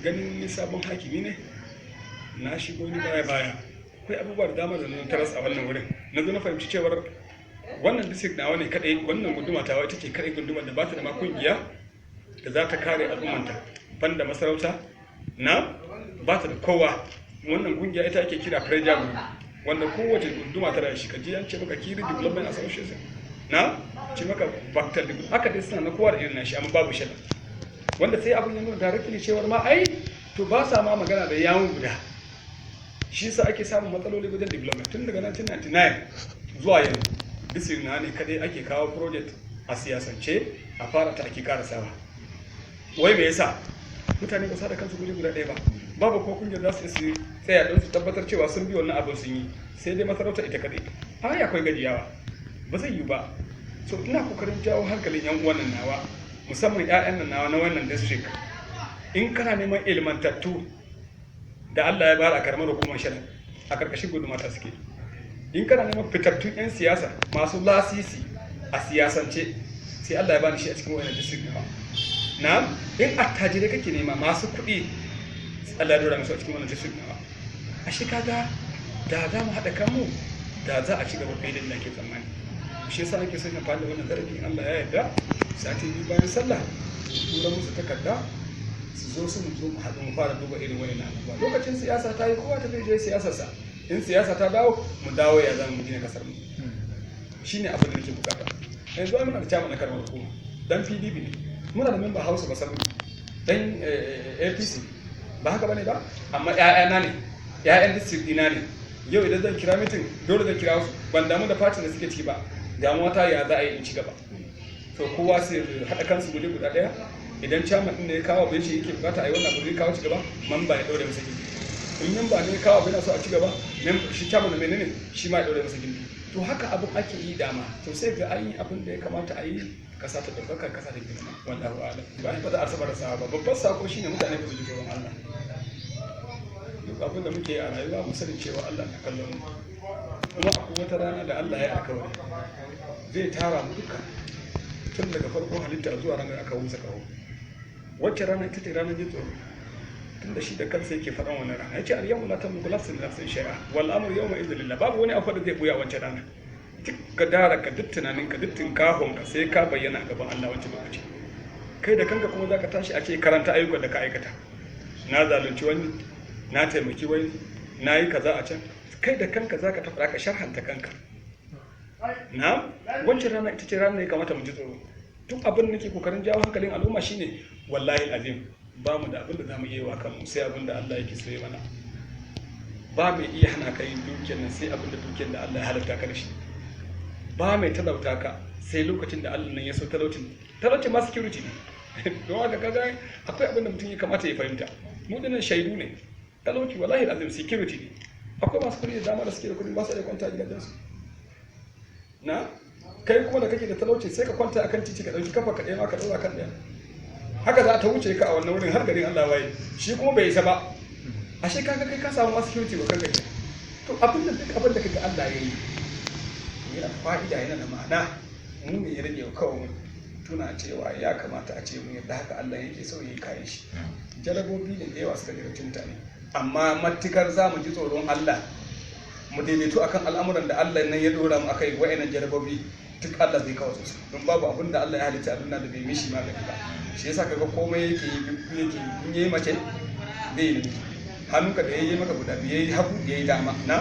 ganin ni sabon hakimi ne na shigo ni baya akwai abubuwa da dama da na taras a wannan wurin na zo na fahimci cewar wannan district nawa ne kadai, wannan gunduma tawa ita ce kadai gundumar da ba ta da ma kungiya da za ta kare al'ummanta banda masarauta na ba ta da kowa. Wannan kungiya ita ake kira Preja Group wanda kowace gunduma ta da shi, kaji an ce maka Kiri Development Association na ce maka Baktal Development, haka dai suna na kowa da irin nashi amma babu shaida, wanda sai abin ya nuna directly cewar ma ai to ba sa ma magana da yawun guda, shi yasa ake samun matsaloli wajen development tun daga 1999 zuwa yanzu. District na ne kadai ake kawo project a siyasance a fara ta ake karasawa. Wai me yasa mutane ba sa da kansu guri guda ɗaya ba, babu ko kungiyar za su tsaya don su tabbatar cewa sun bi wannan abin sun yi, sai dai masarauta ita kadai. Ai akwai gajiyawa, ba zai yi ba. So ina kokarin jawo hankalin yan uwan nan nawa, musamman ƴaƴan nan nawa na wannan district. In kana neman ilmantattu da Allah ya bayar a karamar hukumar Shana a karkashin guduma ta suke. In kana neman fitattun 'yan siyasa masu lasisi a siyasance sai Allah ya bani shi a cikin wannan district nawa. Na in attajirai kake nema masu kuɗi Allah ya dora musu a cikin wannan district nawa. Ashe kaga da za mu haɗa kanmu da za a ci gaba fiye da inda ke tsammani. Shi yasa nake son amfani da wannan zarafi in Allah ya yarda sati biyu bayan sallah tura musu takarda su zo mu haɗu mu fara duba irin wani abubuwa. Lokacin siyasa ta yi kowa ta je siyasarsa, in siyasa ta dawo mu dawo ya zama mu gina kasar mu. Shine abin da nake bukata. Yanzu ai muna da chairman na karamar hukuma dan PDP ne, muna da member House of Assembly dan APC, ba haka bane ba, amma ƴaƴana ne, ƴaƴan district dina ne. Yau idan zan kira meeting dole zan kira su, ban damu da party da suke ciki ba, damuwa ta ya za a yi in ci gaba. To kowa sai haɗa kansu guri guda ɗaya. Idan chairman din da ya kawo bai ce yake bukata a yi wannan abu zai kawo ci gaba, member ya daure masa gindi. In member ne ya kawo bai na so a ci gaba, shi chairman da menene shi ma ya daure masa gindi. To haka abin ake yi dama, to sai ga an yi abin da ya kamata a yi, kasa ta ɗaukaka, kasa ta girma. Wallahu a'lam. Ba ni fata asabar da sawa ba, babban sako shine mutane ku ji tsoron Allah. Duk abin da muke a rayuwa mu sani cewa Allah na kallon mu. Kuma akwai wata rana da Allah ya alkawari zai tara mu duka tun daga farkon halitta zuwa ranar aka wusa kawo. Wacce rana ita ce ranar jin tsoro, tun da shi da kansa yake faɗan wannan rana ya ce al-yawma la tamliku nafsun li nafsin shay'a wal amru yawma idhin lillah. Babu wani abu da zai buya wancan rana. Duk gadara ka, duk tunanin ka, duk tinkahon ka sai ka bayyana a gaban Allah wancan lokaci. Kai da kanka kuma zaka tashi a ce karanta ayyukan da ka aikata. Na zalunci wani, na taimaki wani, na yi kaza a can. Kai da kanka zaka tafi ka sharhanta kanka. Na wancan rana ita ce ranar da ya kamata mu ji tsoro. Duk abin da nake kokarin jawo hankalin al'umma shine wallahi azim ba mu da abin da zamu yi wa kanmu sai abin da Allah yake so ya mana. Ba mai iya hana ka yin dukiyar nan sai abin da dukiyar da Allah ya halatta ka da shi. Ba mai talauta ka sai lokacin da Allah nan ya so talaucin ma security ne. Don haka kaga akwai abin da mutum ya kamata ya fahimta. Mu dinnan shaidu ne. Talauci wallahi azim security ne. Akwai masu kuɗi da dama da suke da kuɗi ba su da kwanta a gidajensu. Na kai kuma da kake da talauci sai ka kwanta akan titi ka dauki kafa ka ɗaya ma ka ɗaura kan ɗaya, haka za ta wuce ka a wannan wurin har garin Allah waye, shi kuma bai isa ba. Ashe kaga kai ka samu ma security ba kanka. To abin da duk abin da kaga Allah ya yi yana fa'ida, yana da ma'ana. Mu ne ya rage kawai tuna cewa ya kamata a ce mu yadda haka Allah yake so yi kayan shi. Jarabobi ne da yawa suka jarabci mutane, amma matukar za mu ji tsoron Allah mu daidaito akan al'amuran da Allah nan ya dora mu akai, wa'annan jarabobi duk Allah zai kawo su, don babu abin da Allah ya halitta a duniya da bai mishi magani ba. Shi yasa kaga komai yake in yayi mace zai yi namiji, hannunka da yayi maka guda biyu yayi hagu yayi dama na